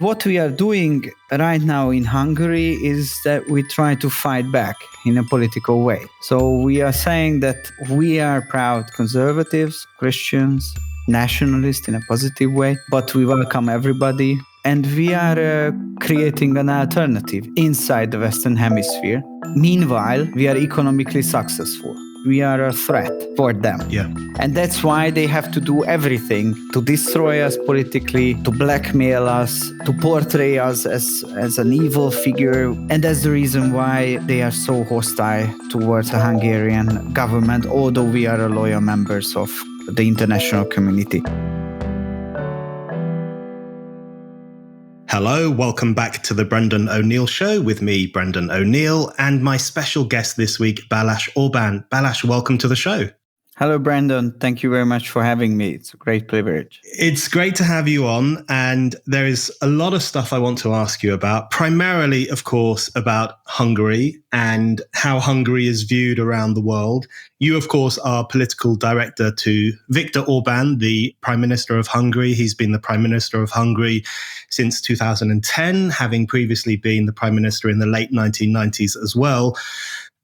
What we are doing right now in Hungary is that we try to fight back in a political way. So we are saying that we are proud conservatives, Christians, nationalists in a positive way, but we welcome everybody. And we are creating an alternative inside the Western Hemisphere. Meanwhile, we are economically successful. We are a threat for them. Yeah. And that's why they have to do everything to destroy us politically, to blackmail us, to portray us as an evil figure. And that's the reason why they are so hostile towards the Hungarian government, although we are loyal members of the international community. Hello, welcome back to the Brendan O'Neill Show with me, Brendan O'Neill, and my special guest this week, Balázs Orbán. Balázs, welcome to the show. Hello, Brendan. Thank you very much for having me. It's a great privilege. It's great to have you on, and there is a lot of stuff I want to ask you about, primarily, of course, about Hungary and how Hungary is viewed around the world. You, of course, are political director to Viktor Orbán, the Prime Minister of Hungary. He's been the Prime Minister of Hungary since 2010, having previously been the Prime Minister in the late 1990s as well.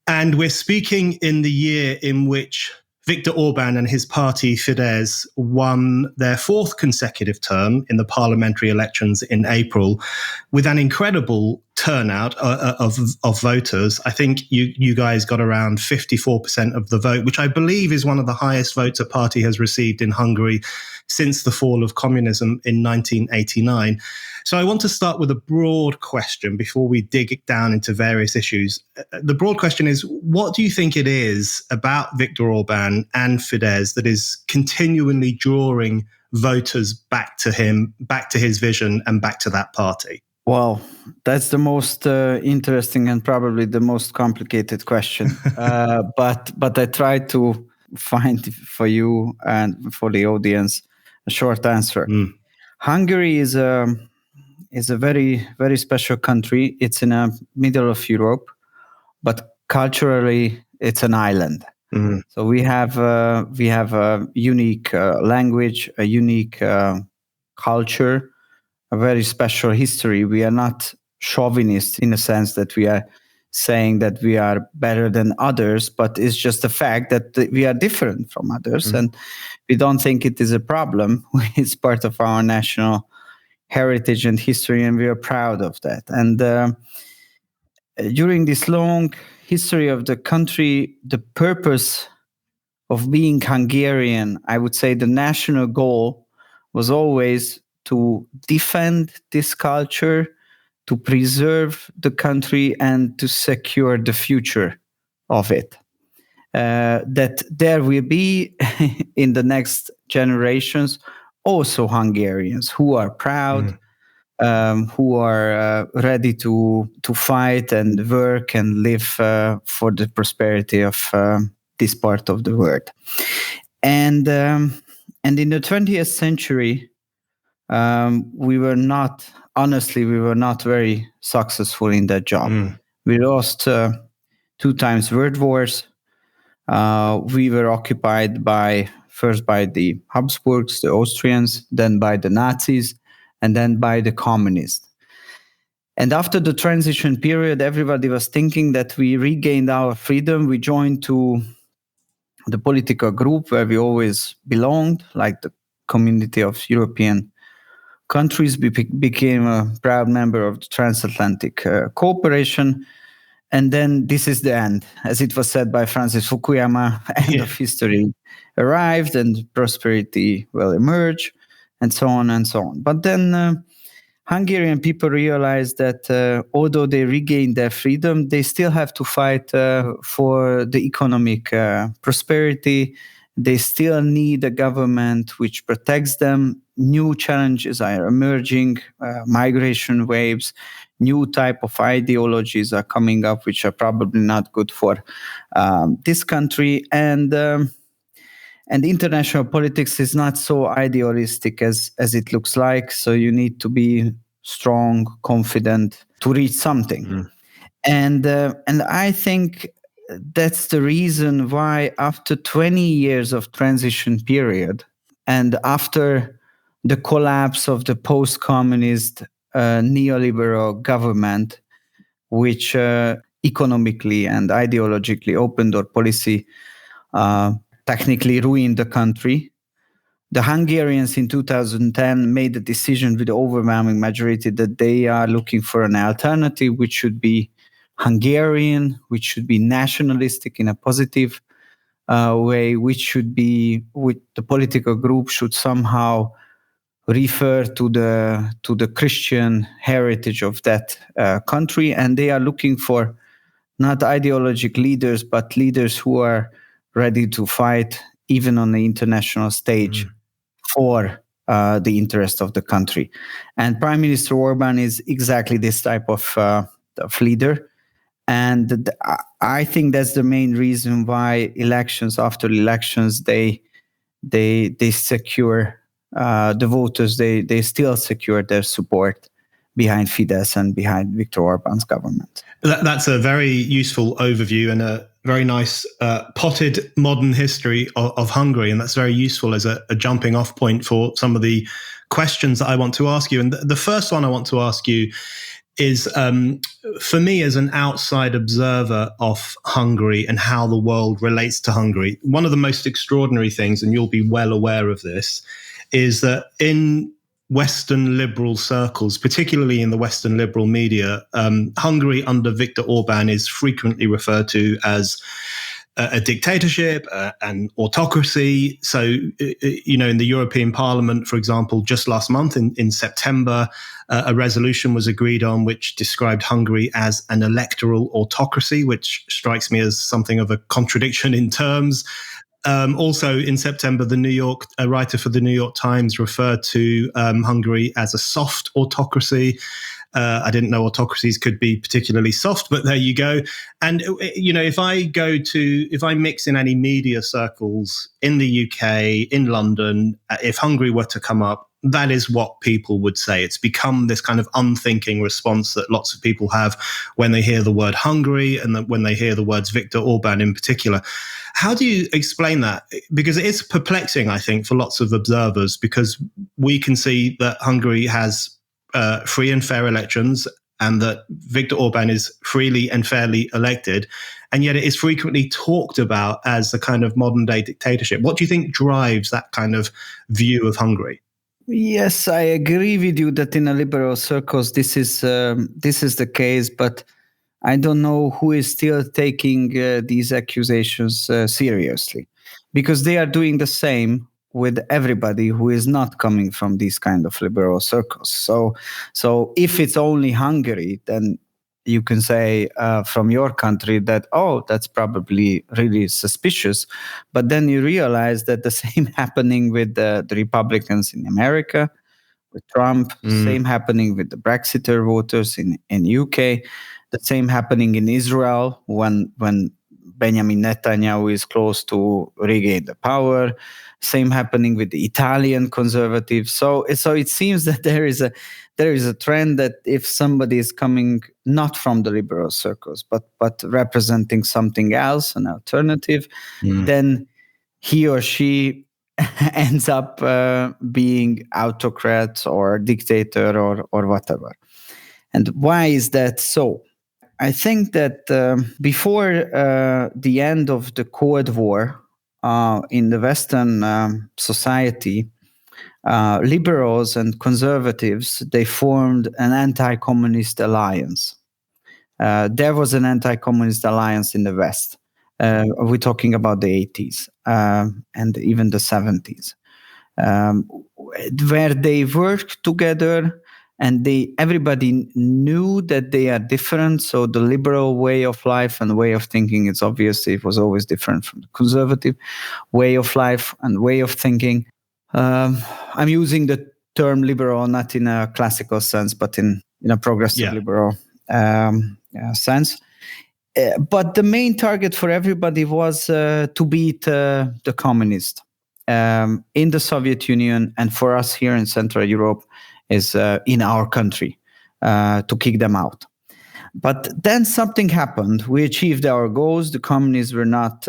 And we're speaking in the year in which Viktor Orbán and his party Fidesz won their fourth consecutive term in the parliamentary elections in April with an incredible turnout of voters. I think you guys got around 54% of the vote, which I believe is one of the highest votes a party has received in Hungary since the fall of communism in 1989. So I want to start with a broad question before we dig down into various issues. The broad question is, what do you think it is about Viktor Orbán and Fidesz that is continually drawing voters back to him, back to his vision, and back to that party? Well, that's the most interesting and probably the most complicated question. But I try to find for you and for the audience a short answer. Hungary is a very, very special country. It's in the middle of Europe, but culturally it's an island. Mm-hmm. So we have a unique language, a unique culture, a very special history. We are not chauvinist in the sense that we are saying that we are better than others, but it's just the fact that we are different from others. Mm-hmm. And we don't think it is a problem. It's part of our national heritage and history, and we are proud of that. And during this long history of the country, the purpose of being Hungarian, I would say the national goal was always to defend this culture, to preserve the country, and to secure the future of it. That there will be in the next generations also Hungarians who are proud, who are ready to fight and work and live for the prosperity of this part of the world. And in the 20th century, we were not very successful in that job. We lost 2 times world wars. We were occupied first by the Habsburgs, the Austrians, then by the Nazis, and then by the communists. And after the transition period, everybody was thinking that we regained our freedom. We joined to the political group where we always belonged, like the Community of European Countries. We became a proud member of the Transatlantic Cooperation. And then this is the end. As it was said by Francis Fukuyama, end of history arrived and prosperity will emerge, and so on and so on. But then Hungarian people realized that although they regained their freedom, they still have to fight for the economic prosperity. They still need a government which protects them. New challenges are emerging, migration waves, new type of ideologies are coming up, which are probably not good for this country. And international politics is not so idealistic as it looks like. So you need to be strong, confident to reach something. And I think that's the reason why after 20 years of transition period and after the collapse of the post-communist neoliberal government, which economically and ideologically open door policy technically ruined the country. The Hungarians in 2010 made a decision with the overwhelming majority that they are looking for an alternative, which should be Hungarian, which should be nationalistic in a positive way, which the political group should somehow refer to the Christian heritage of that country, and they are looking for not ideological leaders, but leaders who are ready to fight even on the international stage for the interest of the country. And Prime Minister Orbán is exactly this type of leader. And I think that's the main reason why elections after elections, they secure the voters, they still secure their support behind Fidesz and behind Viktor Orbán's government. That's a very useful overview and a very nice potted modern history of Hungary. And that's very useful as a jumping off point for some of the questions that I want to ask you. And the first one I want to ask you is, for me as an outside observer of Hungary and how the world relates to Hungary, one of the most extraordinary things, and you'll be well aware of this, is that in Western liberal circles, particularly in the Western liberal media, Hungary under Viktor Orbán is frequently referred to as a dictatorship, an autocracy. So, in the European Parliament, for example, just last month in September, a resolution was agreed on which described Hungary as an electoral autocracy, which strikes me as something of a contradiction in terms. Also in September, a writer for the New York Times referred to Hungary as a soft autocracy. I didn't know autocracies could be particularly soft, but there you go. And, if I mix in any media circles in the UK, in London, if Hungary were to come up, that is what people would say. It's become this kind of unthinking response that lots of people have when they hear the word Hungary and when they hear the words Viktor Orbán in particular. How do you explain that? Because it is perplexing, I think, for lots of observers, because we can see that Hungary has free and fair elections and that Viktor Orbán is freely and fairly elected, and yet it is frequently talked about as a kind of modern day dictatorship. What do you think drives that kind of view of Hungary? Yes, I agree with you that in a liberal circles this is the case, but I don't know who is still taking these accusations seriously, because they are doing the same with everybody who is not coming from these kind of liberal circles. So if it's only Hungary, then you can say from your country that, oh, that's probably really suspicious. But then you realize that the same happening with the Republicans in America, with Trump, same happening with the Brexiter voters in UK, the same happening in Israel when Benjamin Netanyahu is close to regain the power. Same happening with the Italian conservatives. So it seems that there is a trend that if somebody is coming not from the liberal circles, but representing something else, an alternative, then he or she ends up being autocrat or dictator or whatever. And why is that so? I think that before the end of the Cold War in the Western society, liberals and conservatives, they formed an anti-communist alliance. There was an anti-communist alliance in the West. We're talking about the 80s and even the 70s, where they worked together. And everybody knew that they are different. So the liberal way of life and way of thinking, it was always different from the conservative way of life and way of thinking. I'm using the term liberal not in a classical sense, but in a progressive liberal sense. But the main target for everybody was to beat the communists in the Soviet Union, and for us here in Central Europe, is in our country, to kick them out. But then something happened. We achieved our goals. The communists were not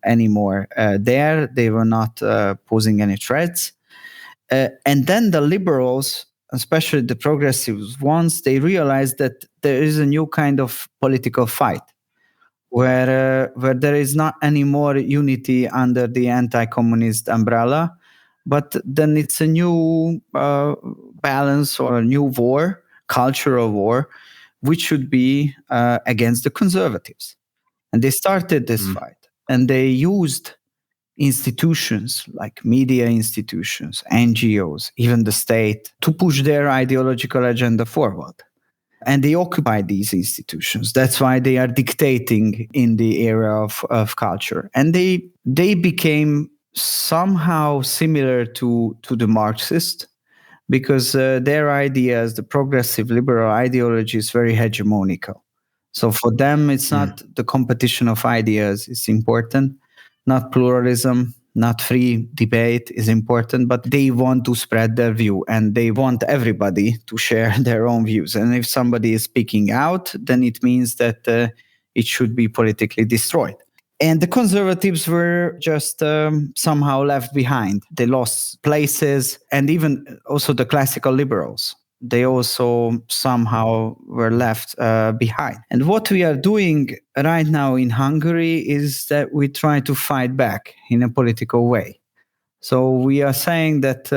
anymore there. They were not posing any threats. And then the liberals especially the progressives ones, they realized that there is a new kind of political fight where there is not anymore unity under the anti-communist umbrella, but then it's a new balance or a new war, cultural war, which should be against the conservatives. And they started this fight, and they used institutions like media institutions, NGOs, even the state, to push their ideological agenda forward. And they occupy these institutions. That's why they are dictating in the era of culture. And they became somehow similar to the Marxists, because their ideas, the progressive liberal ideology, is very hegemonical. So for them, it's not the competition of ideas is important, not pluralism, not free debate is important, but they want to spread their view and they want everybody to share their own views. And if somebody is speaking out, then it means that it should be politically destroyed. And the conservatives were just somehow left behind. They lost places, and even also the classical liberals. They also somehow were left behind. And what we are doing right now in Hungary is that we try to fight back in a political way. So we are saying that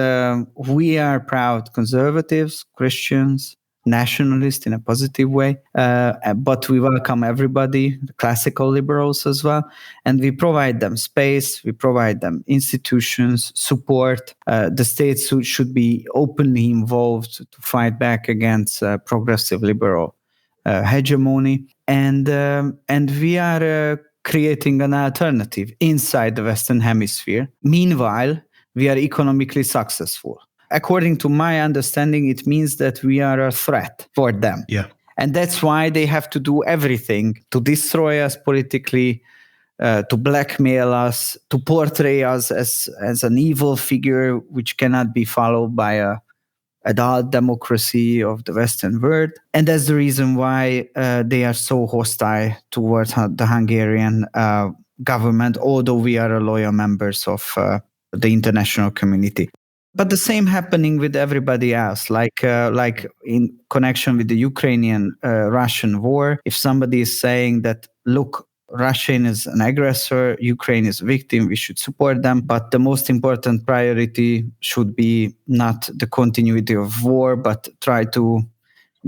we are proud conservatives, Christians, nationalists in a positive way, but we welcome everybody, the classical liberals as well, and we provide them space, we provide them institutions, support. The states should be openly involved to fight back against progressive liberal hegemony, and we are creating an alternative inside the Western Hemisphere. Meanwhile, we are economically successful. According to my understanding, it means that we are a threat for them. Yeah. And that's why they have to do everything to destroy us politically, to blackmail us, to portray us as an evil figure which cannot be followed by a adult democracy of the Western world. And that's the reason why they are so hostile towards the Hungarian government, although we are loyal members of the international community. But the same happening with everybody else, like in connection with the Ukrainian-Russian war. If somebody is saying that, look, Russia is an aggressor, Ukraine is a victim, we should support them. But the most important priority should be not the continuity of war, but try to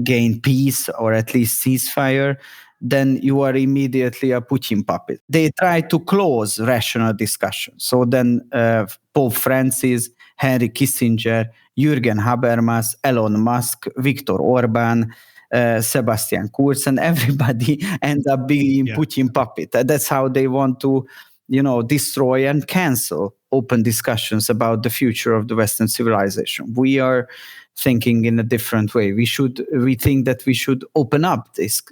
gain peace or at least ceasefire, then you are immediately a Putin puppet. They try to close rational discussion. So then Pope Francis, Henry Kissinger, Jürgen Habermas, Elon Musk, Viktor Orbán, Sebastian Kurz, and everybody ends up being Putin puppet. That's how they want to, destroy and cancel open discussions about the future of the Western civilization. We are thinking in a different way. We think that we should open up these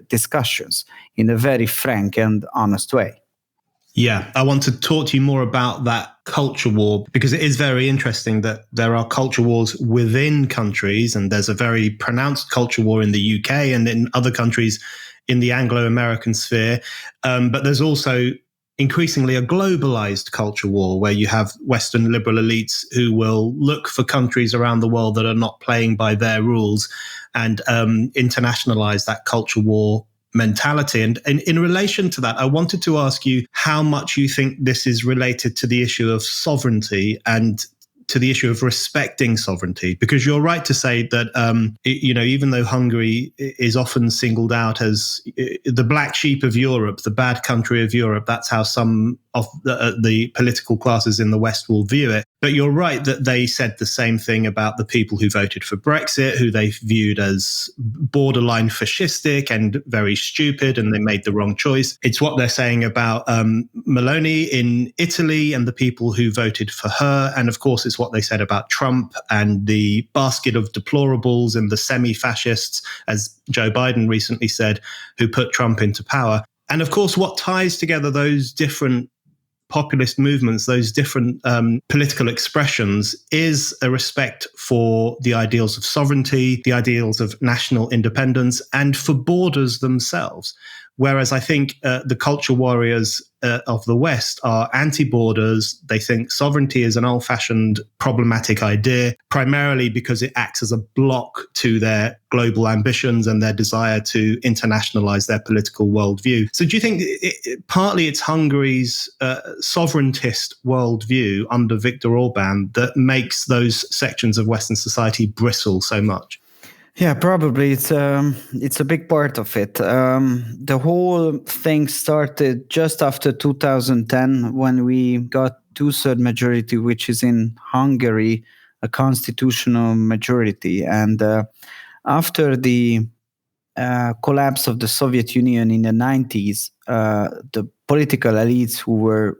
discussions in a very frank and honest way. Yeah, I want to talk to you more about that culture war, because it is very interesting that there are culture wars within countries, and there's a very pronounced culture war in the UK and in other countries in the Anglo-American sphere. But there's also increasingly a globalized culture war where you have Western liberal elites who will look for countries around the world that are not playing by their rules and internationalize that culture war mentality. And in relation to that, I wanted to ask you how much you think this is related to the issue of sovereignty and to the issue of respecting sovereignty, because you're right to say that, even though Hungary is often singled out as the black sheep of Europe, the bad country of Europe, that's how some of the political classes in the West will view it. But you're right that they said the same thing about the people who voted for Brexit, who they viewed as borderline fascistic and very stupid, and they made the wrong choice. It's what they're saying about Meloni in Italy and the people who voted for her. And of course, it's what they said about Trump and the basket of deplorables and the semi-fascists, as Joe Biden recently said, who put Trump into power. And of course, what ties together those different populist movements, those different political expressions, is a respect for the ideals of sovereignty, the ideals of national independence, and for borders themselves. Whereas I think the culture warriors of the West are anti-borders. They think sovereignty is an old-fashioned problematic idea, primarily because it acts as a block to their global ambitions and their desire to internationalize their political worldview. So do you think partly it's Hungary's sovereigntist worldview under Viktor Orbán that makes those sections of Western society bristle so much? Yeah, probably it's a big part of it. The whole thing started just after 2010 when we got 2/3 majority, which is in Hungary a constitutional majority, and after the collapse of the Soviet Union in the 90s, the political elites who were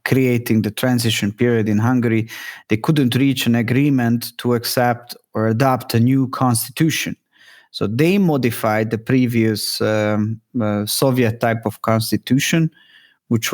creating the transition period in Hungary, they couldn't reach an agreement to accept or adopt a new constitution. So they modified the previous Soviet type of constitution, which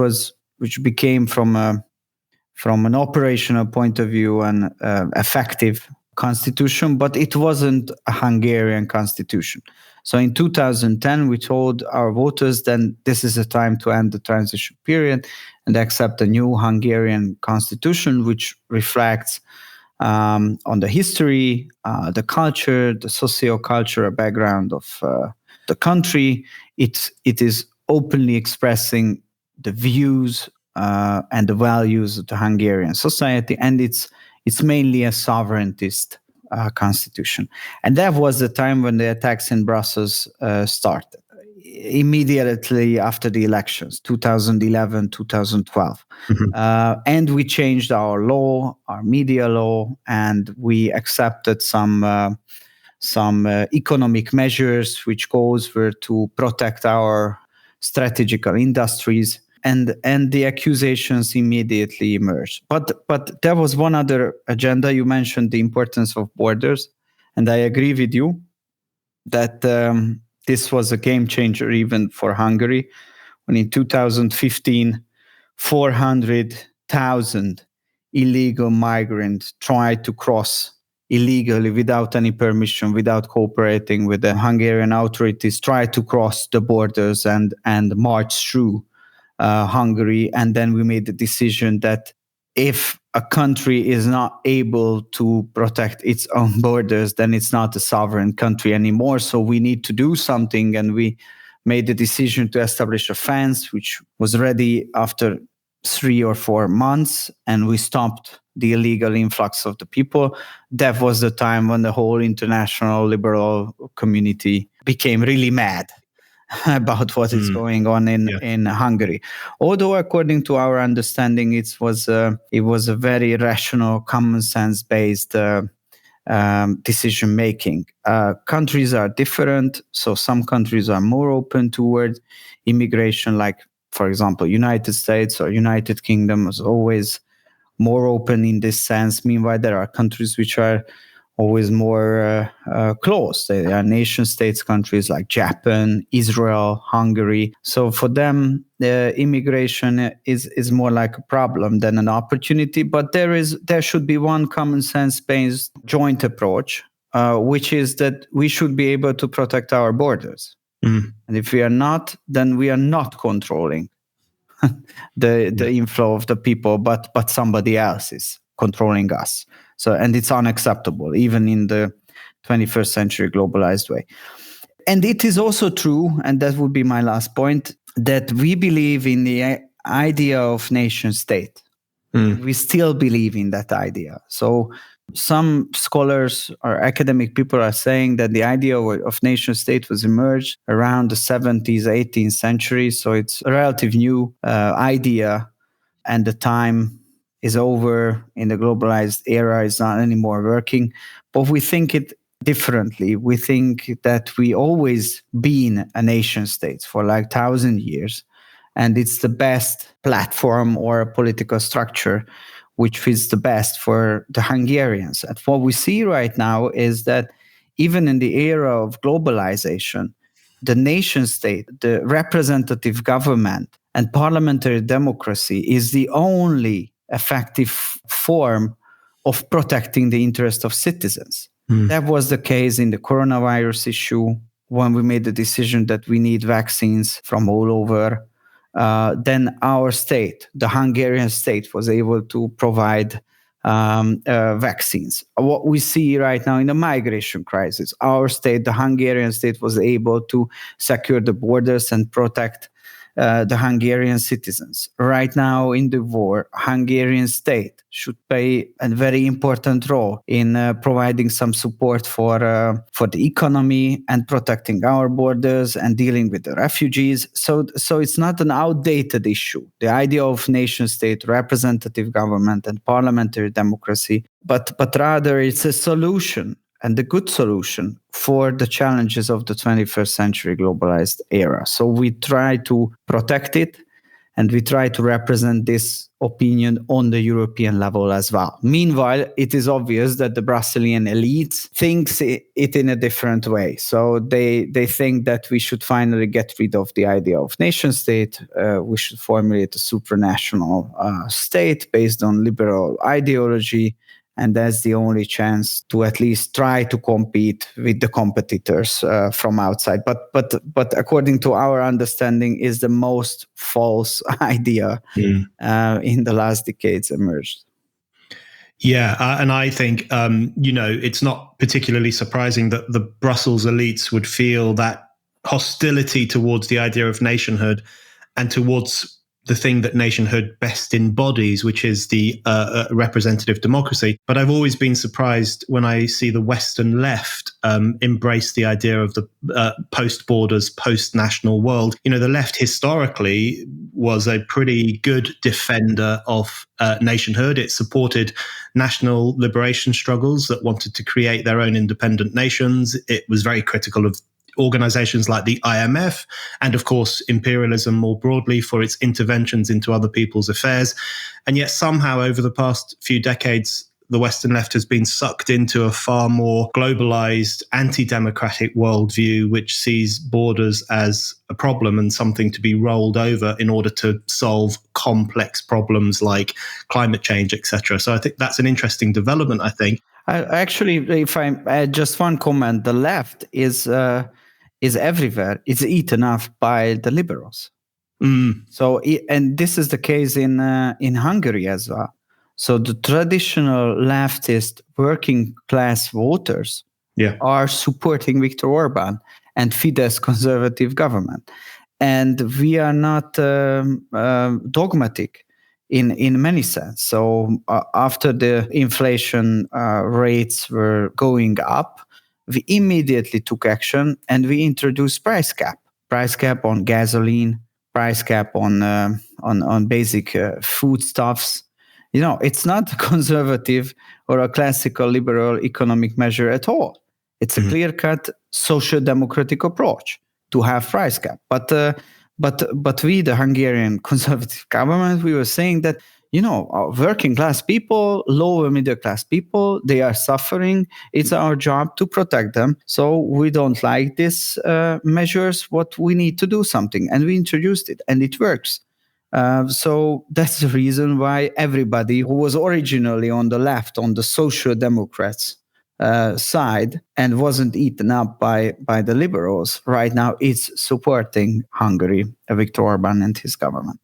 became from an operational point of view an effective constitution, but it wasn't a Hungarian constitution. So in 2010, we told our voters then this is the time to end the transition period and accept a new Hungarian constitution, which reflects on the history, the culture, the socio-cultural background of the country. It is openly expressing the views and the values of the Hungarian society, and it's mainly a sovereigntist constitution. And that was the time when the attacks in Brussels started, immediately after the elections, 2011, 2012. Mm-hmm. And we changed our law, our media law, and we accepted some economic measures which goals were to protect our strategical industries. And the accusations immediately emerged. But there was one other agenda. You mentioned the importance of borders, and I agree with you that this was a game changer even for Hungary, when in 2015, 400,000 illegal migrants tried to cross illegally without any permission, without cooperating with the Hungarian authorities, tried to cross the borders and march through Hungary. And then we made the decision that if a country is not able to protect its own borders, then it's not a sovereign country anymore. So we need to do something. And we made the decision to establish a fence, which was ready after 3 or 4 months. And we stopped the illegal influx of the people. That was the time when the whole international liberal community became really mad about what is going on in Hungary. Although, according to our understanding, it was a very rational, common sense based decision making. Countries are different, so some countries are more open toward immigration, like, for example, United States or United Kingdom is always more open in this sense. Meanwhile, there are countries which are always more closed. They are nation states countries like Japan, Israel, Hungary. So for them, immigration is more like a problem than an opportunity. But there should be one common sense based joint approach, which is that we should be able to protect our borders. Mm. And if we are not, then we are not controlling the inflow of the people, but somebody else is controlling us. So, and it's unacceptable, even in the 21st century globalized way. And it is also true, and that would be my last point, that we believe in the idea of nation state. We still believe in that idea. So some scholars or academic people are saying that the idea of nation state was emerged around the 70s, 18th century. So it's a relative new idea, and the time is over in the globalized era. It's not anymore working. But we think it differently. We think that we always been a nation state for like 1,000 years. And it's the best platform or a political structure which fits the best for the Hungarians. And what we see right now is that even in the era of globalization, the nation state, the representative government, and parliamentary democracy is the only effective form of protecting the interest of citizens. That was the case in the coronavirus issue, when we made the decision that we need vaccines from all over, then our state, the Hungarian state, was able to provide vaccines. What we see right now in the migration crisis, our state, the Hungarian state, was able to secure the borders and protect the Hungarian citizens. Right now in the war, Hungarian state should play a very important role in providing some support for the economy and protecting our borders and dealing with the refugees. So it's not an outdated issue. The idea of nation state, representative government, and parliamentary democracy, but rather it's a solution, and a good solution for the challenges of the 21st century globalized era. So we try to protect it, and we try to represent this opinion on the European level as well. Meanwhile, it is obvious that the Brazilian elites thinks it in a different way. So they think that we should finally get rid of the idea of nation state. We should formulate a supranational state based on liberal ideology. And that's the only chance to at least try to compete with the competitors from outside. But according to our understanding, is the most false idea in the last decades emerged. Yeah, and I think, it's not particularly surprising that the Brussels elites would feel that hostility towards the idea of nationhood and towards the thing that nationhood best embodies, which is the representative democracy. But I've always been surprised when I see the Western left embrace the idea of the post-borders, post-national world. The left historically was a pretty good defender of nationhood. It supported national liberation struggles that wanted to create their own independent nations. It was very critical of organizations like the IMF and, of course, imperialism more broadly for its interventions into other people's affairs. And yet somehow over the past few decades, the Western left has been sucked into a far more globalized, anti-democratic worldview, which sees borders as a problem and something to be rolled over in order to solve complex problems like climate change, etc. So I think that's an interesting development, I think. Actually, if I add just one comment, the left is everywhere. It's eaten up by the liberals. So, and this is the case in Hungary as well. So the traditional leftist working class voters are supporting Viktor Orbán and Fidesz conservative government, and we are not dogmatic in many sense. So after the inflation rates were going up, we immediately took action and we introduced price cap on gasoline, price cap on basic foodstuffs. It's not a conservative or a classical liberal economic measure at all. It's a clear-cut social democratic approach to have price cap. But we, the Hungarian conservative government, we were saying that, working class people, lower middle class people, they are suffering. It's our job to protect them. So we don't like these measures. What we need to do something. And we introduced it and it works. So that's the reason why everybody who was originally on the left, on the social democrats side and wasn't eaten up by the liberals, right now is supporting Hungary, Viktor Orbán and his government.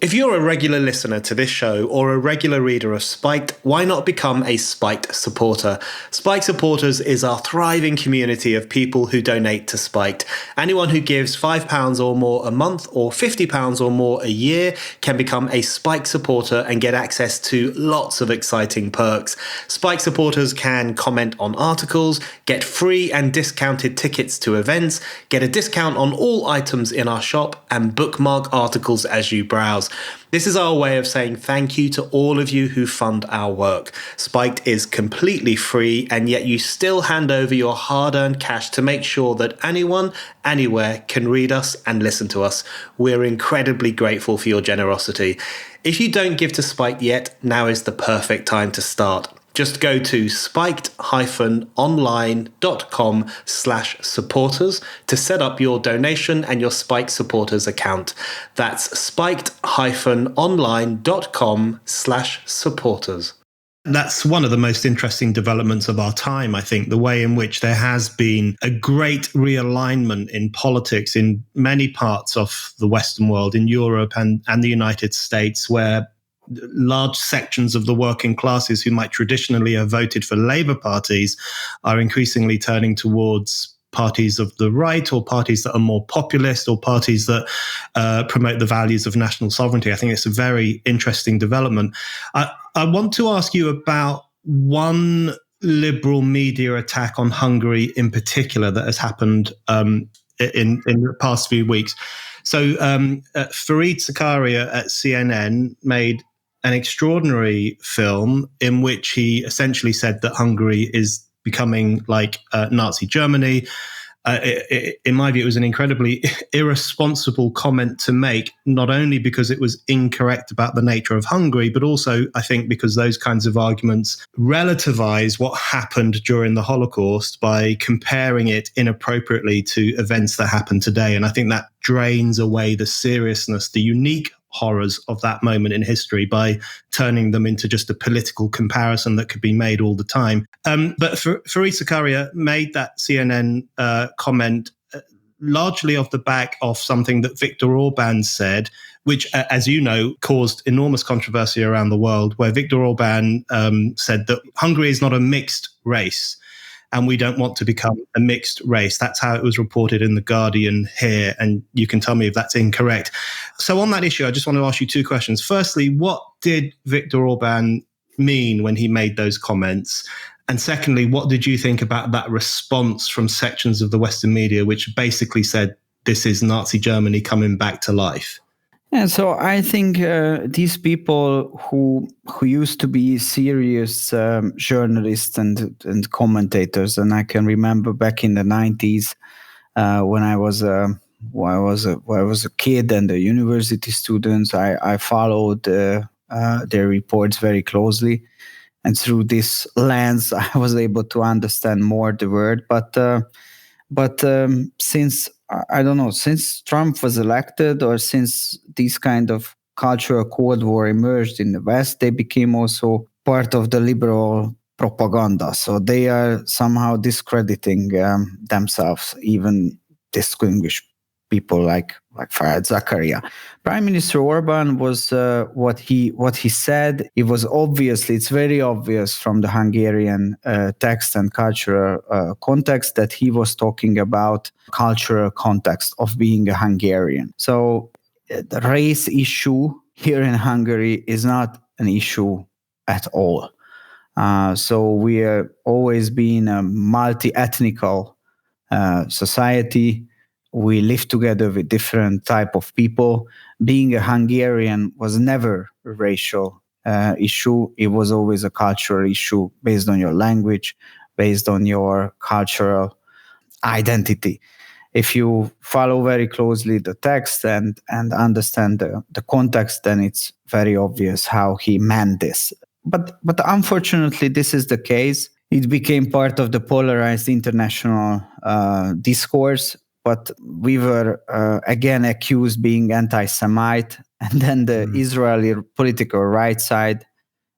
If you're a regular listener to this show or a regular reader of Spiked, why not become a Spiked supporter? Spiked supporters is our thriving community of people who donate to Spiked. Anyone who gives £5 or more a month or £50 or more a year can become a Spiked supporter and get access to lots of exciting perks. Spiked supporters can comment on articles, get free and discounted tickets to events, get a discount on all items in our shop, and bookmark articles as you browse. This is our way of saying thank you to all of you who fund our work. Spiked is completely free, and yet you still hand over your hard-earned cash to make sure that anyone, anywhere can read us and listen to us. We're incredibly grateful for your generosity. If you don't give to Spiked yet, now is the perfect time to start. Just go to spiked-online.com/supporters to set up your donation and your Spiked supporters account. That's spiked-online.com/supporters. That's one of the most interesting developments of our time, I think, the way in which there has been a great realignment in politics in many parts of the Western world, in Europe and the United States, where large sections of the working classes who might traditionally have voted for Labour parties are increasingly turning towards parties of the right, or parties that are more populist, or parties that promote the values of national sovereignty. I think it's a very interesting development. I want to ask you about one liberal media attack on Hungary in particular that has happened in the past few weeks. So Fareed Zakaria at CNN made an extraordinary film in which he essentially said that Hungary is becoming like Nazi Germany. In my view, it was an incredibly irresponsible comment to make, not only because it was incorrect about the nature of Hungary, but also, I think, because those kinds of arguments relativize what happened during the Holocaust by comparing it inappropriately to events that happen today. And I think that drains away the seriousness, the unique horrors of that moment in history by turning them into just a political comparison that could be made all the time. But Fareed Zakaria made that CNN comment largely off the back of something that Viktor Orbán said, which, as you know, caused enormous controversy around the world, where Viktor Orbán said that Hungary is not a mixed race, and we don't want to become a mixed race. That's how it was reported in The Guardian here, and you can tell me if that's incorrect. So on that issue, I just want to ask you two questions. Firstly, what did Viktor Orbán mean when he made those comments? And secondly, what did you think about that response from sections of the Western media, which basically said this is Nazi Germany coming back to life? Yeah, so I think these people who used to be serious journalists and commentators, and I can remember back in the 90s when I was a kid and a university student, I followed their reports very closely, and through this lens, I was able to understand more the word. But since I don't know, since Trump was elected, or since this kind of cultural Cold War emerged in the West, they became also part of the liberal propaganda. So they are somehow discrediting themselves, even distinguished people like Fareed Zakaria. Prime Minister Orbán was what he said. It was it's very obvious from the Hungarian text and cultural context that he was talking about cultural context of being a Hungarian. So the race issue here in Hungary is not an issue at all. So we are always been a multi-ethnical society. We live together with different type of people. Being a Hungarian was never a racial issue. It was always a cultural issue based on your language, based on your cultural identity. If you follow very closely the text and understand the context, then it's very obvious how he meant this. But unfortunately, this is the case. It became part of the polarized international discourse. But we were again accused being anti-Semite, and then the Israeli political right side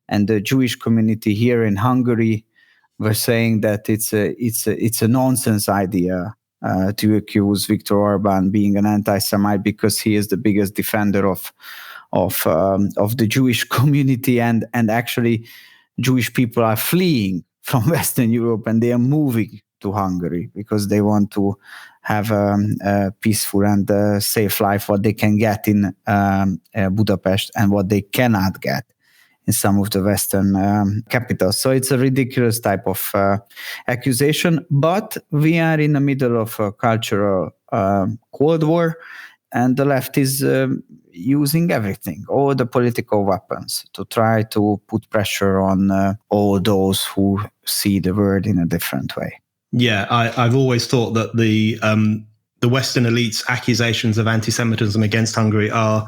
and the Jewish community here in Hungary were saying that it's a nonsense idea to accuse Viktor Orbán being an anti-Semite because he is the biggest defender of the Jewish community, and actually Jewish people are fleeing from Western Europe and they are moving to Hungary because they want to have a peaceful and safe life, what they can get in Budapest and what they cannot get in some of the Western capitals. So it's a ridiculous type of accusation, but we are in the middle of a cultural Cold War, and the left is using everything, all the political weapons, to try to put pressure on all those who see the world in a different way. Yeah, I've always thought that the Western elite's accusations of anti-Semitism against Hungary are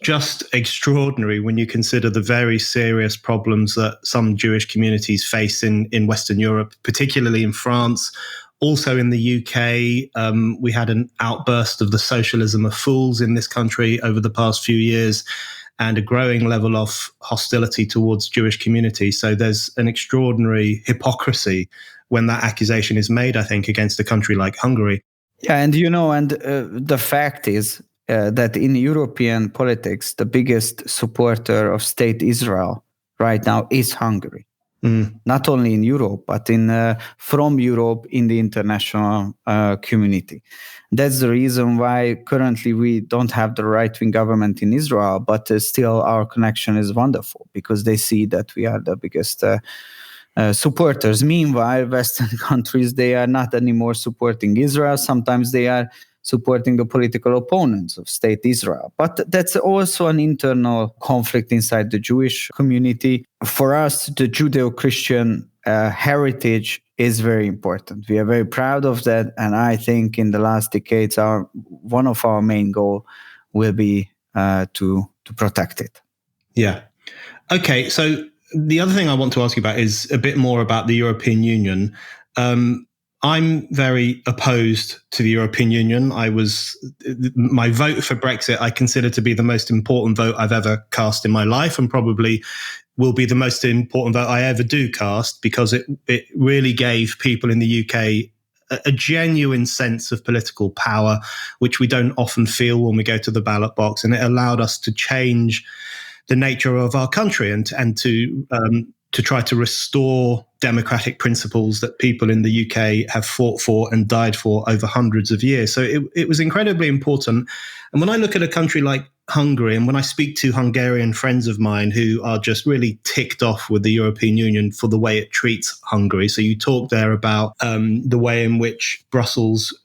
just extraordinary when you consider the very serious problems that some Jewish communities face in Western Europe, particularly in France. Also in the UK, we had an outburst of the socialism of fools in this country over the past few years. and a growing level of hostility towards Jewish community. So there's an extraordinary hypocrisy when that accusation is made, I think, against a country like Hungary. Yeah, and the fact is that in European politics, the biggest supporter of state Israel right now is Hungary. Not only in Europe, but from Europe in the international community. That's the reason why currently we don't have the right-wing government in Israel, but still our connection is wonderful because they see that we are the biggest supporters. Meanwhile, Western countries, they are not anymore supporting Israel. Sometimes they are supporting the political opponents of state Israel. But that's also an internal conflict inside the Jewish community. For us, the Judeo-Christian heritage is very important. We are very proud of that. And I think in the last decades, one of our main goals will be to protect it. Yeah. Okay. So the other thing I want to ask you about is a bit more about the European Union. I'm very opposed to the European Union. My vote for Brexit, I consider to be the most important vote I've ever cast in my life, and probably will be the most important vote I ever do cast, because it really gave people in the UK a genuine sense of political power, which we don't often feel when we go to the ballot box. And it allowed us to change the nature of our country and to try to restore democratic principles that people in the UK have fought for and died for over hundreds of years. So it was incredibly important. And when I look at a country like Hungary, and when I speak to Hungarian friends of mine who are just really ticked off with the European Union for the way it treats Hungary. So you talk there about the way in which Brussels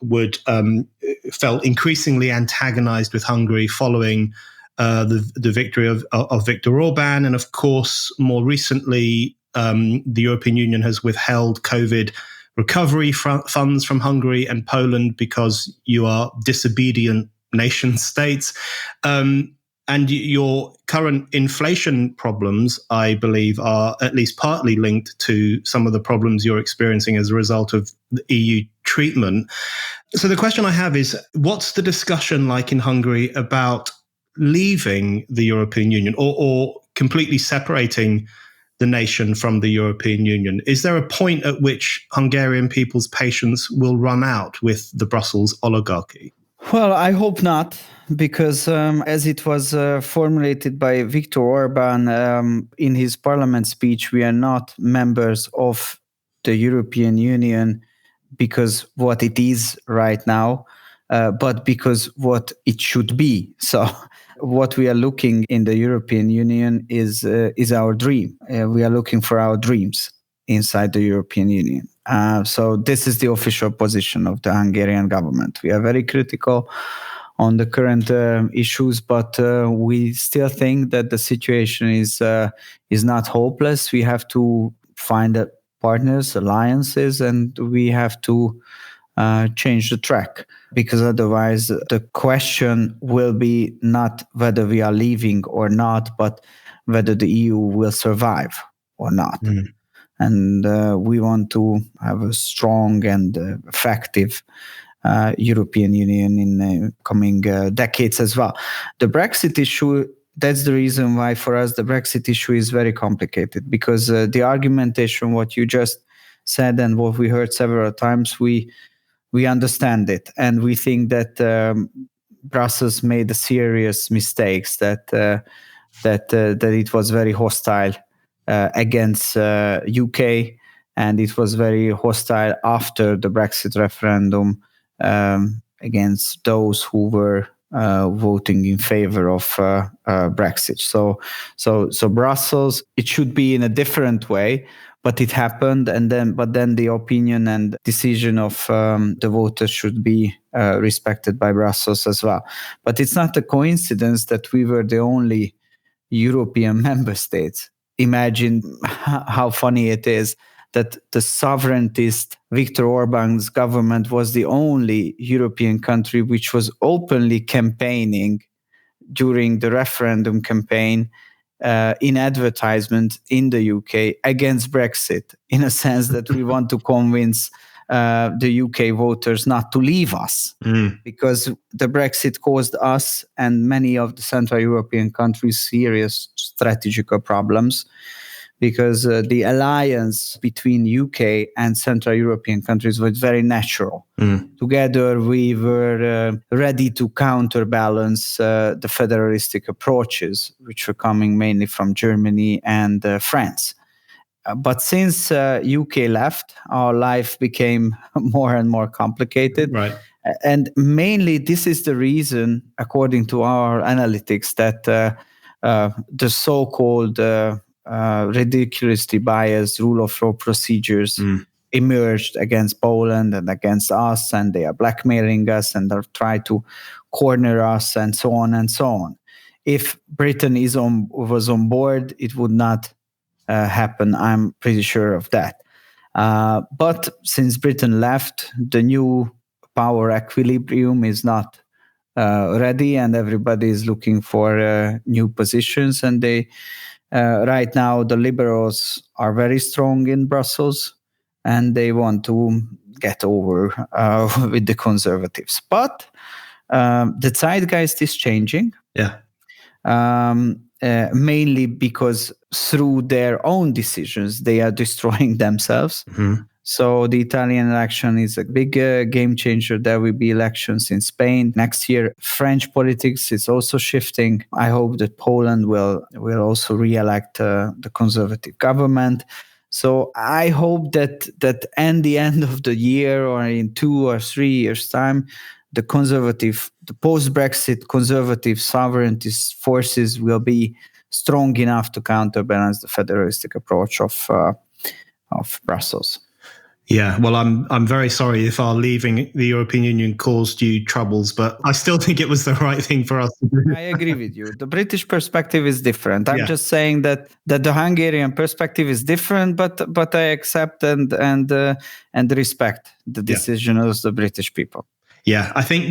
felt increasingly antagonized with Hungary following the victory of Viktor Orbán. And of course, more recently, the European Union has withheld COVID recovery funds from Hungary and Poland because you are disobedient nation states. And your current inflation problems, I believe, are at least partly linked to some of the problems you're experiencing as a result of the EU treatment. So the question I have is, what's the discussion like in Hungary about leaving the European Union or completely separating the nation from the European Union? Is there a point at which Hungarian people's patience will run out with the Brussels oligarchy? Well, I hope not, because as it was formulated by Viktor Orbán in his parliament speech, we are not members of the European Union because what it is right now, but because what it should be. So what we are looking in the European Union is our dream. We are looking for our dreams inside the European Union. So this is the official position of the Hungarian government. We are very critical on the current issues, but we still think that the situation is not hopeless. We have to find partners, alliances, and we have to change the track, because otherwise the question will be not whether we are leaving or not, but whether the EU will survive or not. And we want to have a strong and effective European Union in the coming decades as well. The Brexit issue, that's the reason why for us the Brexit issue is very complicated, because the argumentation, what you just said and what we heard several times, we understand it, and we think that Brussels made serious mistakes, that it was very hostile against UK, and it was very hostile after the Brexit referendum against those who were voting in favor of Brexit. So Brussels, it should be in a different way. But it happened, but then the opinion and decision of the voters should be respected by Brussels as well. But it's not a coincidence that we were the only European member states. Imagine how funny it is that the sovereigntist Viktor Orbán's government was the only European country which was openly campaigning during the referendum campaign in advertisement in the UK against Brexit, in a sense that we want to convince the UK voters not to leave us, because the Brexit caused us and many of the Central European countries serious strategical problems, because the alliance between UK and Central European countries was very natural. Together, we were ready to counterbalance the federalistic approaches, which were coming mainly from Germany and France. But since UK left, our life became more and more complicated. Right. And mainly this is the reason, according to our analytics, that the so-called ridiculously biased rule of law procedures emerged against Poland and against us, and they are blackmailing us and are trying to corner us and so on and so on. If Britain was on board, it would not happen. I'm pretty sure of that. But since Britain left, the new power equilibrium is not ready, and everybody is looking for new positions. And they right now, the liberals are very strong in Brussels, and they want to get over with the conservatives. But the zeitgeist is changing. Yeah. Mainly because through their own decisions, they are destroying themselves. So the Italian election is a big game changer. There will be elections in Spain next year. French politics is also shifting. I hope that Poland will also re-elect the conservative government. So I hope that at the end of the year, or in 2 or 3 years' time, the post-Brexit conservative sovereigntist forces will be strong enough to counterbalance the federalistic approach of Brussels. Yeah, well, I'm very sorry if our leaving the European Union caused you troubles, but I still think it was the right thing for us to do. I agree with you. The British perspective is different. I'm just saying that the Hungarian perspective is different, but I accept and respect the decision of the British people. Yeah, I think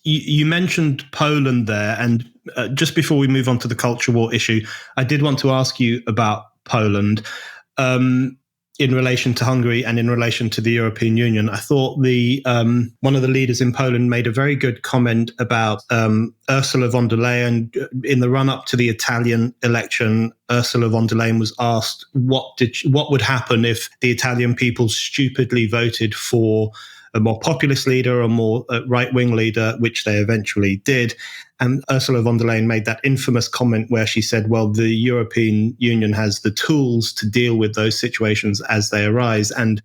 you mentioned Poland there, and just before we move on to the culture war issue, I did want to ask you about Poland. In relation to Hungary and in relation to the European Union. I thought one of the leaders in Poland made a very good comment about Ursula von der Leyen. In the run-up to the Italian election, Ursula von der Leyen was asked what would happen if the Italian people stupidly voted for a more populist leader, a more right-wing leader, which they eventually did. And Ursula von der Leyen made that infamous comment where she said, well, the European Union has the tools to deal with those situations as they arise. And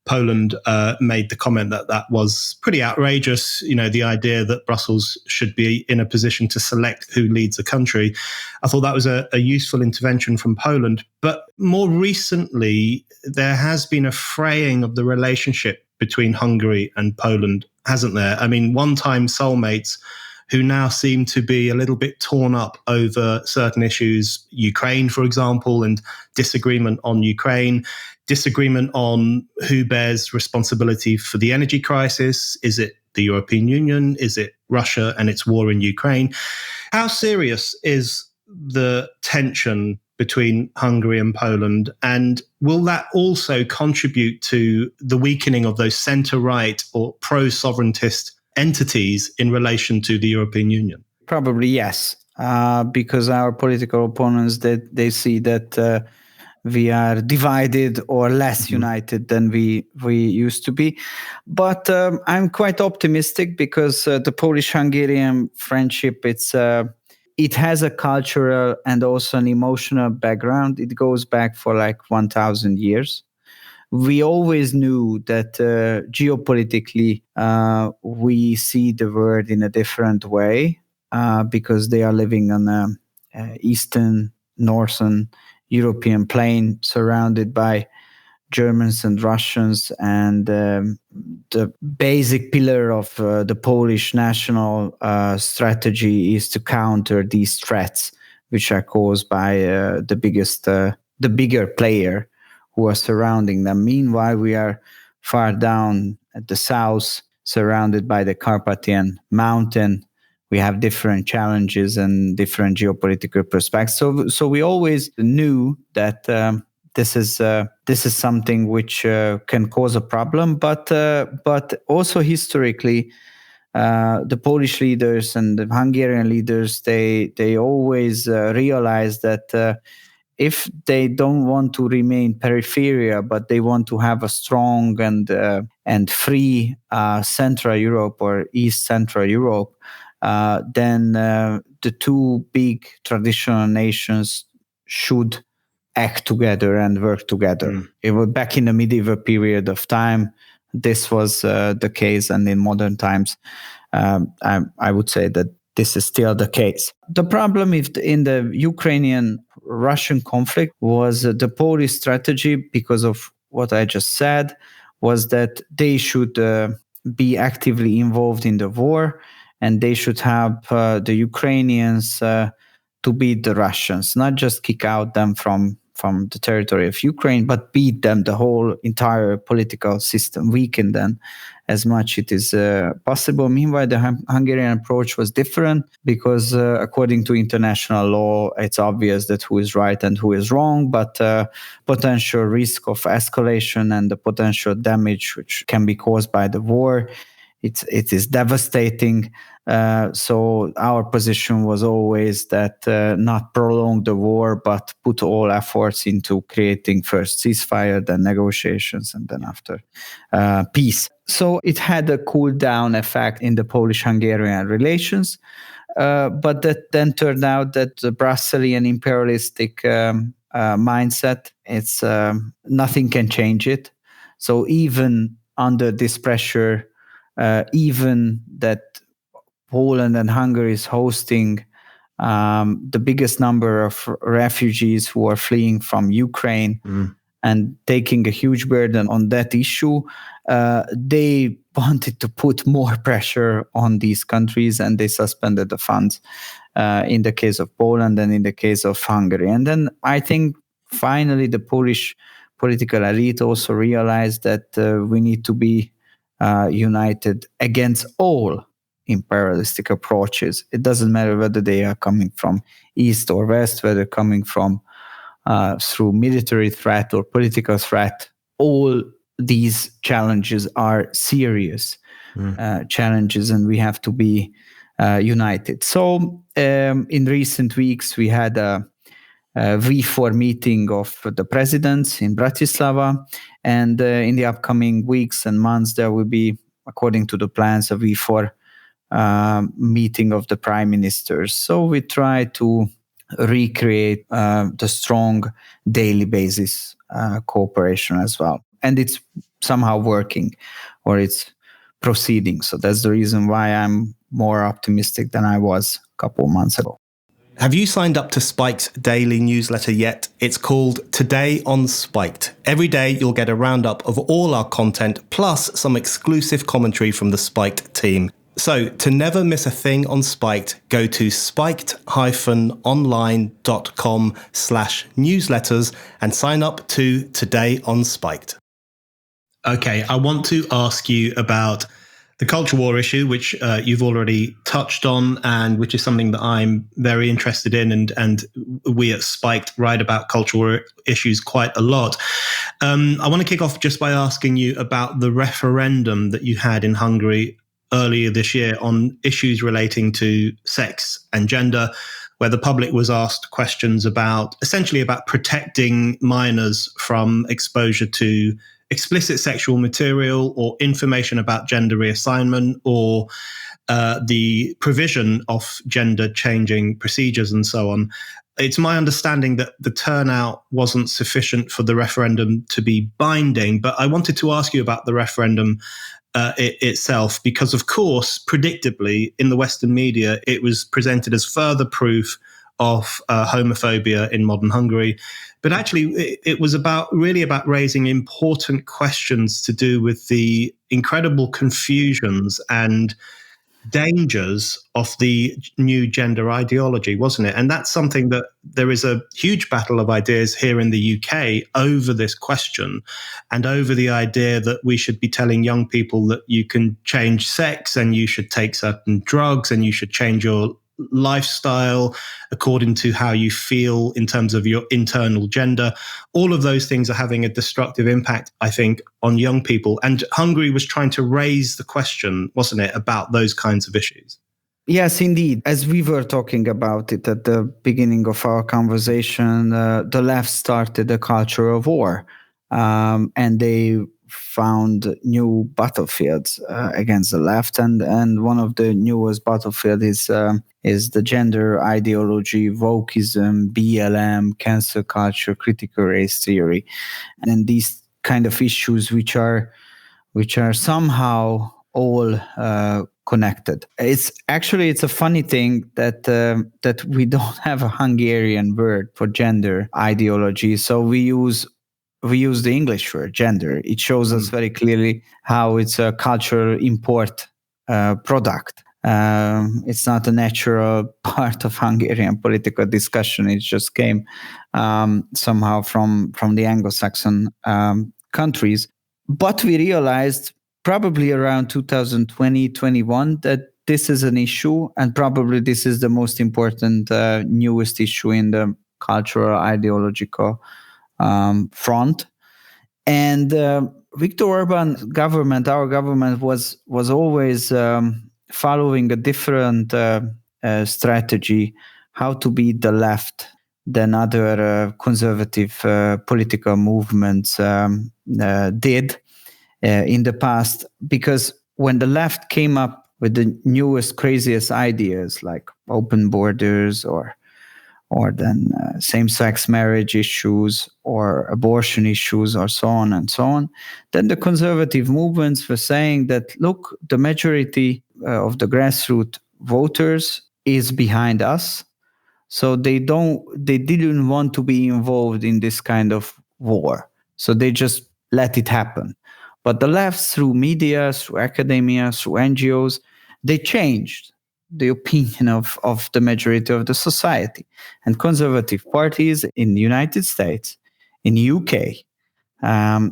Poland made the comment that was pretty outrageous, the idea that Brussels should be in a position to select who leads a country. I thought that was a useful intervention from Poland. But more recently, there has been a fraying of the relationship between Hungary and Poland, hasn't there? I mean, one-time soulmates who now seem to be a little bit torn up over certain issues, Ukraine, for example, and disagreement on Ukraine, disagreement on who bears responsibility for the energy crisis. Is it the European Union? Is it Russia and its war in Ukraine? How serious is the tension between Hungary and Poland? And will that also contribute to the weakening of those centre-right or pro-sovereigntist entities in relation to the European Union? Probably yes, because our political opponents, they see that we are divided or less united than we used to be. But I'm quite optimistic because the Polish-Hungarian friendship, it has a cultural and also an emotional background. It goes back for like 1,000 years. We always knew that geopolitically we see the world in a different way because they are living on a eastern, northern European plain surrounded by Germans and Russians, and the basic pillar of the Polish national strategy is to counter these threats, which are caused by the bigger player who are surrounding them. Meanwhile, we are far down at the south, surrounded by the Carpathian Mountain. We have different challenges and different geopolitical perspectives. So we always knew that this is something which can cause a problem. But also historically, the Polish leaders and the Hungarian leaders, they always realize that if they don't want to remain peripheria, but they want to have a strong and free Central Europe or East Central Europe, then the two big traditional nations should act together and work together. It was back in the medieval period of time. This was the case, and in modern times, I would say that this is still the case. The problem in the Ukrainian-Russian conflict was the Polish strategy, because of what I just said, was that they should be actively involved in the war, and they should help the Ukrainians to beat the Russians, not just kick out them from the territory of Ukraine, but beat them, the whole entire political system, weaken them as much it is possible. Meanwhile, the Hungarian approach was different, because according to international law, it's obvious that who is right and who is wrong, but potential risk of escalation and the potential damage which can be caused by the war, it is devastating. So our position was always that not prolong the war, but put all efforts into creating first ceasefire, then negotiations, and then after peace. So it had a cool down effect in the Polish-Hungarian relations. But that then turned out that the Brusselian imperialistic mindset, it's nothing can change it. So even under this pressure, even that Poland and Hungary is hosting the biggest number of refugees who are fleeing from Ukraine and taking a huge burden on that issue, they wanted to put more pressure on these countries, and they suspended the funds in the case of Poland and in the case of Hungary. And then I think finally the Polish political elite also realized that we need to be united against all imperialistic approaches. It doesn't matter whether they are coming from east or west, whether coming from through military threat or political threat. All these challenges are serious challenges, and we have to be united. So in recent weeks, we had a V4 meeting of the presidents in Bratislava, and in the upcoming weeks and months, there will be, according to the plans, a V4 meeting of the prime ministers. So we try to recreate the strong daily basis cooperation as well. And it's somehow working, or it's proceeding. So that's the reason why I'm more optimistic than I was a couple of months ago. Have you signed up to Spike's daily newsletter yet? It's called Today on Spiked. Every day you'll get a roundup of all our content, plus some exclusive commentary from the Spiked team. So to never miss a thing on Spiked, go to spiked-online.com/newsletters and sign up to Today on Spiked. Okay, I want to ask you about the culture war issue, which you've already touched on, and which is something that I'm very interested in, and we at Spiked write about culture war issues quite a lot. I want to kick off just by asking you about the referendum that you had in Hungary earlier this year on issues relating to sex and gender, where the public was asked questions essentially about protecting minors from exposure to explicit sexual material or information about gender reassignment, or the provision of gender-changing procedures and so on. It's my understanding that the turnout wasn't sufficient for the referendum to be binding, but I wanted to ask you about the referendum itself, because, of course, predictably, in the Western media, it was presented as further proof of homophobia in modern Hungary. But actually, it was really about raising important questions to do with the incredible confusions and dangers of the new gender ideology, wasn't it? And that's something that there is a huge battle of ideas here in the UK over this question, and over the idea that we should be telling young people that you can change sex and you should take certain drugs and you should change your lifestyle, according to how you feel in terms of your internal gender. All of those things are having a destructive impact, I think, on young people. And Hungary was trying to raise the question, wasn't it, about those kinds of issues? Yes, indeed. As we were talking about it at the beginning of our conversation, the left started a culture of war, and they found new battlefields against the left, and one of the newest battlefield is the gender ideology, wokeism, BLM, cancel culture, critical race theory, and these kind of issues which are somehow all connected. It's a funny thing that we don't have a Hungarian word for gender ideology, so we use the English word gender. It shows us very clearly how it's a cultural import product. It's not a natural part of Hungarian political discussion. It just came somehow from the Anglo-Saxon countries. But we realized probably around 2020-21 that this is an issue, and probably this is the most important, newest issue in the cultural ideological front. And Viktor Orban government, our government, was always following a different strategy, how to beat the left than other conservative political movements did in the past. Because when the left came up with the newest, craziest ideas like open borders or then same-sex marriage issues or abortion issues or so on and so on, then the conservative movements were saying that, look, the majority of the grassroots voters is behind us, so they didn't want to be involved in this kind of war, so they just let it happen. But the left, through media, through academia, through NGOs, they changed the opinion of the majority of the society. And conservative parties in the United States, in UK,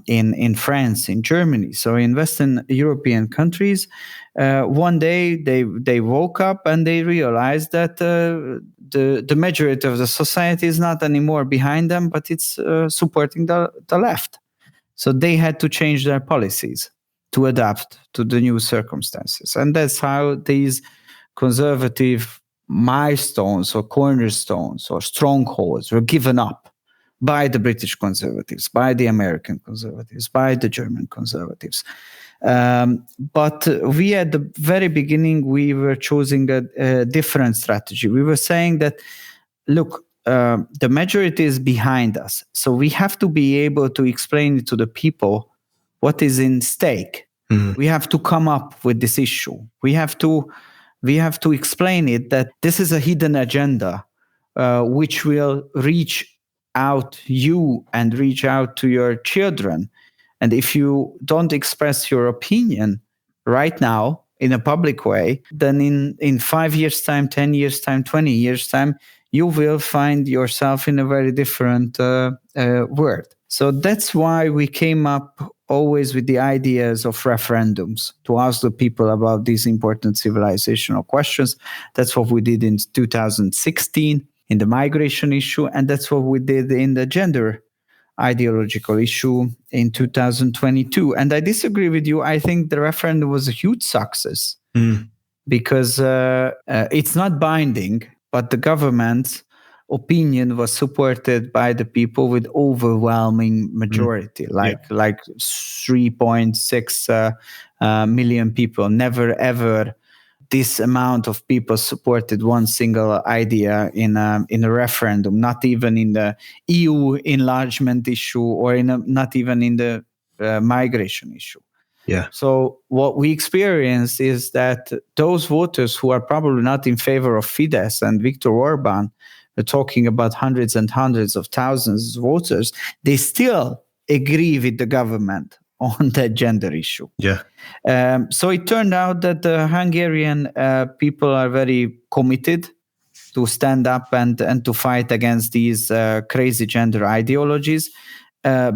in France, in Germany, so in Western European countries, one day they woke up and they realized that the majority of the society is not anymore behind them, but it's supporting the left. So they had to change their policies to adapt to the new circumstances. And that's how these conservative milestones or cornerstones or strongholds were given up by the British conservatives, by the American conservatives, by the German conservatives. But we, at the very beginning, we were choosing a different strategy. We were saying that, look, the majority is behind us, so we have to be able to explain to the people what is in stake. We have to come up with this issue. We have to explain it, that this is a hidden agenda which will reach out you and reach out to your children. And if you don't express your opinion right now in a public way, then in 5 years' time, 10 years' time, 20 years' time, you will find yourself in a very different world. So that's why we came up always with the ideas of referendums to ask the people about these important civilizational questions. That's what we did in 2016 in the migration issue, and that's what we did in the gender ideological issue in 2022. And I disagree with you. I think the referendum was a huge success because it's not binding, but the government's opinion was supported by the people with overwhelming majority, like 3.6 million people. Never ever this amount of people supported one single idea in a referendum, not even in the EU enlargement issue or not even in the migration issue. Yeah. So what we experienced is that those voters who are probably not in favor of Fidesz and Viktor Orbán, we're talking about hundreds and hundreds of thousands of voters, they still agree with the government on that gender issue. Yeah. So it turned out that the Hungarian people are very committed to stand up and to fight against these crazy gender ideologies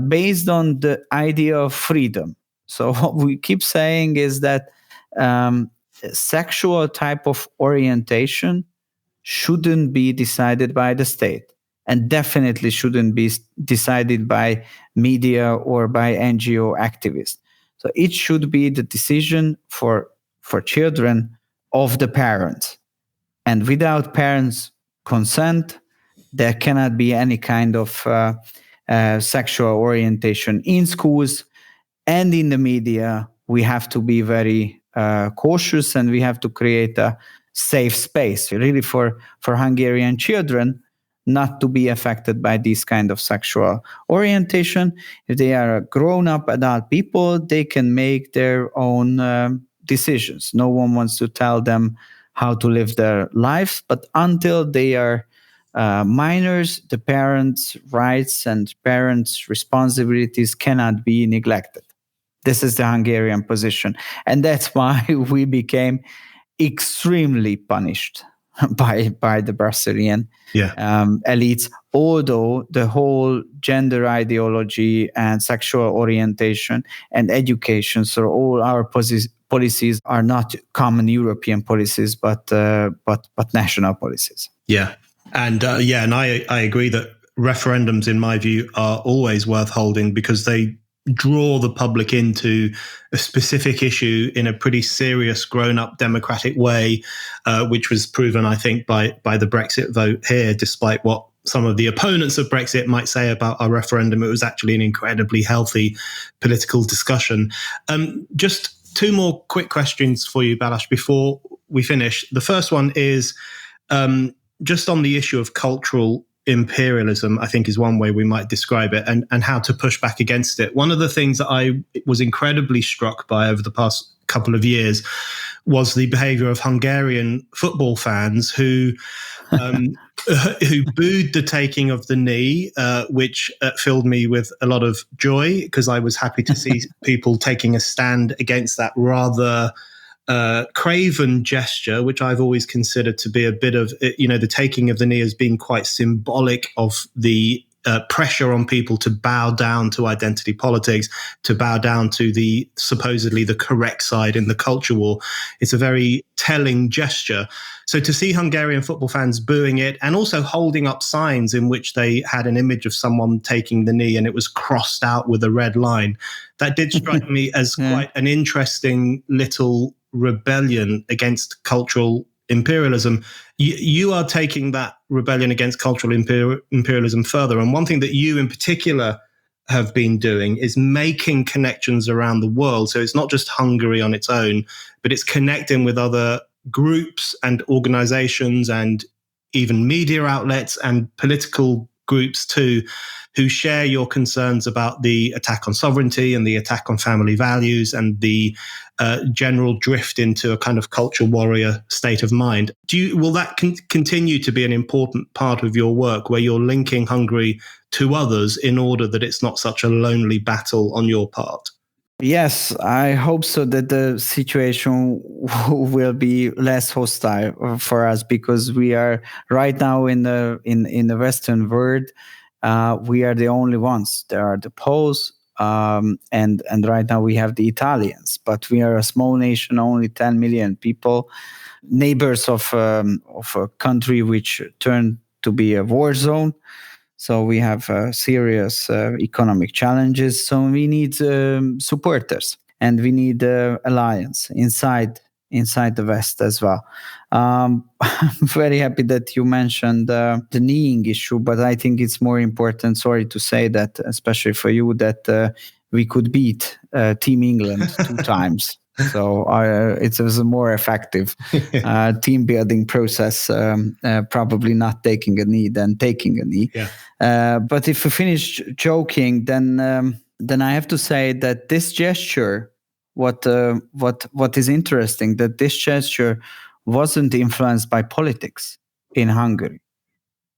based on the idea of freedom. So what we keep saying is that sexual type of orientation shouldn't be decided by the state, and definitely shouldn't be decided by media or by NGO activists. So it should be the decision for children of the parents. And without parents' consent, there cannot be any kind of sexual orientation in schools and in the media. We have to be very cautious, and we have to create a safe space really for Hungarian children not to be affected by this kind of sexual orientation. If they are grown-up adult people, they can make their own decisions. No one wants to tell them how to live their lives, but until they are minors, the parents' rights and parents' responsibilities cannot be neglected. This is the Hungarian position. And that's why we became extremely punished by the Brazilian elites, although the whole gender ideology and sexual orientation and education, so all our policies are not common European policies, but national policies. Yeah. And I agree that referendums, in my view, are always worth holding because they draw the public into a specific issue in a pretty serious, grown-up democratic way, which was proven, I think, by the Brexit vote here. Despite what some of the opponents of Brexit might say about our referendum, it was actually an incredibly healthy political discussion. Just two more quick questions for you, Balázs, before we finish. The first one is just on the issue of cultural imperialism, I think is one way we might describe it, and how to push back against it. One of the things that I was incredibly struck by over the past couple of years was the behavior of Hungarian football fans who booed the taking of the knee, which filled me with a lot of joy because I was happy to see people taking a stand against that rather craven gesture, which I've always considered to be a bit of, the taking of the knee has been quite symbolic of the pressure on people to bow down to identity politics, to bow down to the supposedly the correct side in the culture war. It's a very telling gesture. So to see Hungarian football fans booing it and also holding up signs in which they had an image of someone taking the knee and it was crossed out with a red line, that did strike me as quite an interesting little rebellion against cultural imperialism. You are taking that rebellion against cultural imperialism further. And one thing that you in particular have been doing is making connections around the world. So it's not just Hungary on its own, but it's connecting with other groups and organizations and even media outlets and political groups too, who share your concerns about the attack on sovereignty and the attack on family values and the general drift into a kind of culture warrior state of mind. Will that continue to be an important part of your work, where you're linking Hungary to others in order that it's not such a lonely battle on your part? Yes, I hope so, that the situation will be less hostile for us, because we are right now in the Western world. We are the only ones. There are the Poles, and right now we have the Italians, but we are a small nation, only 10 million people, neighbors of a country which turned to be a war zone. So we have serious economic challenges. So we need supporters, and we need alliance inside the West as well. I'm very happy that you mentioned the kneeing issue, but I think it's more important, sorry to say that, especially for you, that we could beat Team England 2 times. So it was a more effective team building process, probably not taking a knee than taking a knee. Yeah. But if we finish joking, then I have to say that this gesture, what is interesting, that this gesture wasn't influenced by politics in Hungary.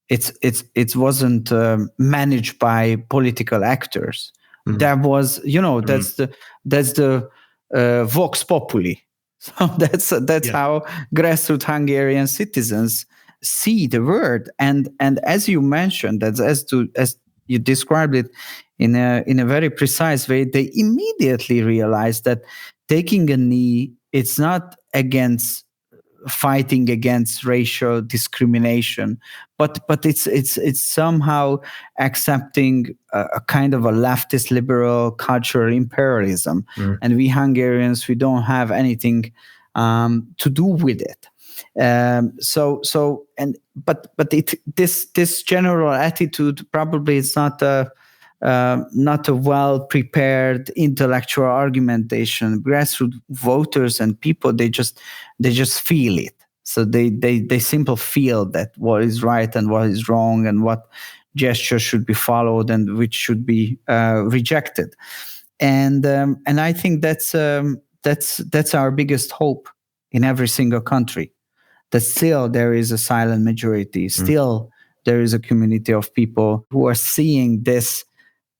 It wasn't managed by political actors. Mm. That was, that's the vox populi. So that's how grassroots Hungarian citizens see the word. And as you mentioned, as you described it in a very precise way, they immediately realized that taking a knee, it's not against fighting against racial discrimination, but it's somehow accepting a kind of a leftist liberal cultural imperialism, and we Hungarians, we don't have anything to do with it. This general attitude probably is not a well prepared intellectual argumentation. Grassroots voters and people, they just feel it. So they simply feel that what is right and what is wrong, and what gesture should be followed and which should be rejected. And I think that's our biggest hope in every single country. That still there is a silent majority. Still there is a community of people who are seeing this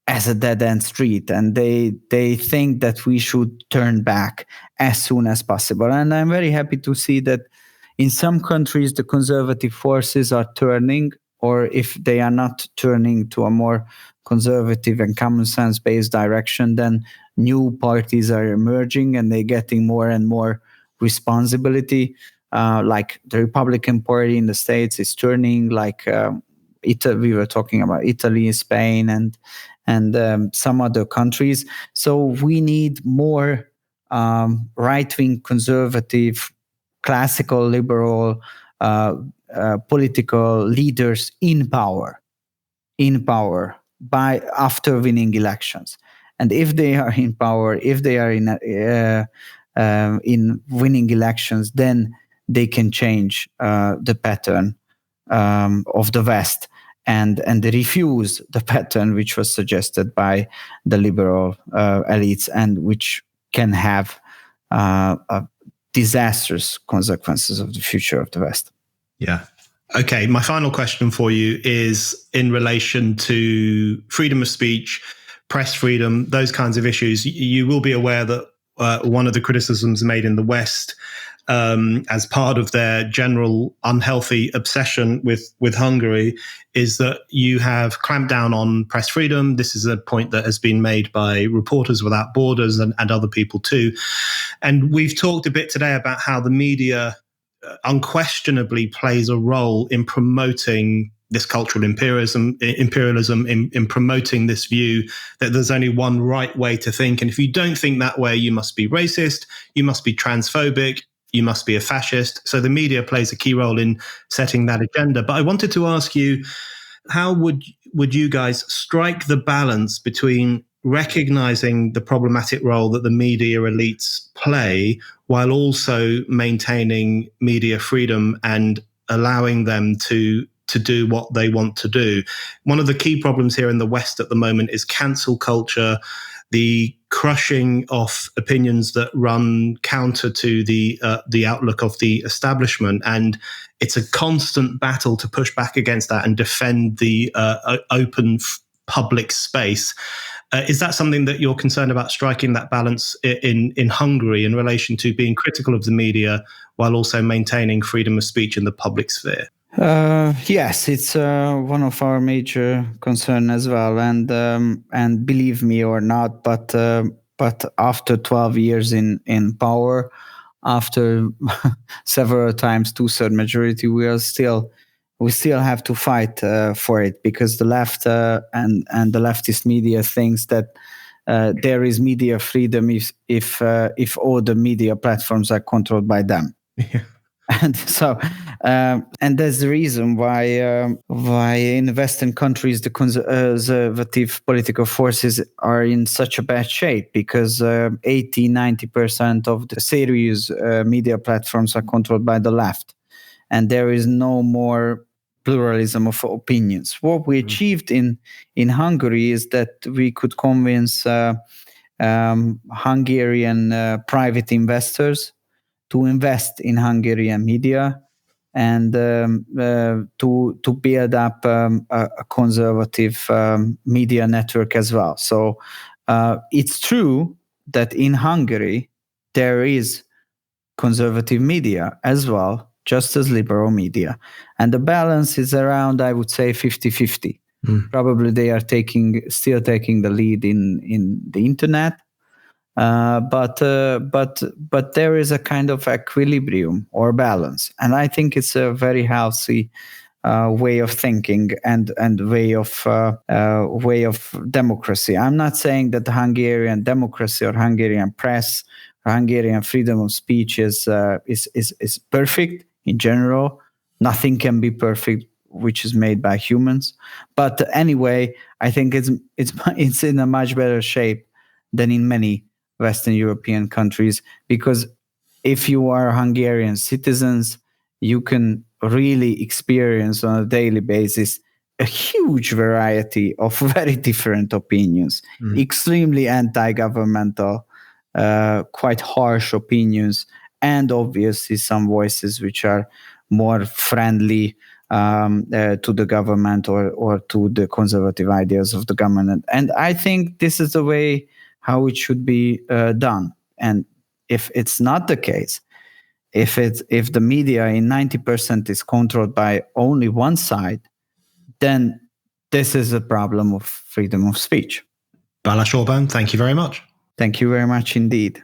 as a dead-end street, and they think that we should turn back as soon as possible. And I'm very happy to see that in some countries the conservative forces are turning, or if they are not turning to a more conservative and common sense-based direction, then new parties are emerging and they're getting more and more responsibility. Like the Republican Party in the States is turning, like Italy, we were talking about Italy, Spain, and some other countries. So we need more right-wing, conservative, classical, liberal political leaders in power by after winning elections. And if they are in power, if they are in winning elections, then they can change the pattern of the West and refuse the pattern which was suggested by the liberal elites, and which can have disastrous consequences of the future of the West. Yeah. Okay. My final question for you is in relation to freedom of speech, press freedom, those kinds of issues. You will be aware that one of the criticisms made in the West as part of their general unhealthy obsession with Hungary is that you have clamped down on press freedom. This is a point that has been made by Reporters Without Borders and other people too. And we've talked a bit today about how the media unquestionably plays a role in promoting this cultural imperialism in promoting this view that there's only one right way to think. And if you don't think that way, you must be racist, you must be transphobic, you must be a fascist. So the media plays a key role in setting that agenda. But I wanted to ask you, how would you guys strike the balance between recognizing the problematic role that the media elites play while also maintaining media freedom and allowing them to do what they want to do? One of the key problems here in the West at the moment is cancel culture, the crushing of opinions that run counter to the outlook of the establishment, and it's a constant battle to push back against that and defend the open public space. Is that something that you're concerned about, striking that balance in Hungary in relation to being critical of the media while also maintaining freedom of speech in the public sphere? Yes, it's one of our major concerns as well, and believe me or not, but after 12 years in power, after several times 2/3 majority, we still have to fight for it, because the left and the leftist media thinks that there is media freedom if all the media platforms are controlled by them. Yeah. And so, and that's the reason why in Western countries the conservative political forces are in such a bad shape, because 80-90% of the serious media platforms are controlled by the left, and there is no more pluralism of opinions. What we achieved in Hungary is that we could convince Hungarian private investors to invest in Hungarian media and to build up a conservative media network as well. So it's true that in Hungary there is conservative media as well, just as liberal media. And the balance is around, I would say, 50-50. Probably they are still taking the lead in the internet. But there is a kind of equilibrium or balance, and I think it's a very healthy way of thinking and way of democracy. I'm not saying that the Hungarian democracy or Hungarian press or Hungarian freedom of speech is perfect in general. Nothing can be perfect which is made by humans. But anyway, I think it's in a much better shape than in many Western European countries, because if you are Hungarian citizens, you can really experience on a daily basis a huge variety of very different opinions, extremely anti-governmental, quite harsh opinions, and obviously some voices which are more friendly to the government or to the conservative ideas of the government. And I think this is the way how it should be done. And if it's not the case, if the media in 90% is controlled by only one side, then this is a problem of freedom of speech. Balázs Orbán, thank you very much. Thank you very much indeed.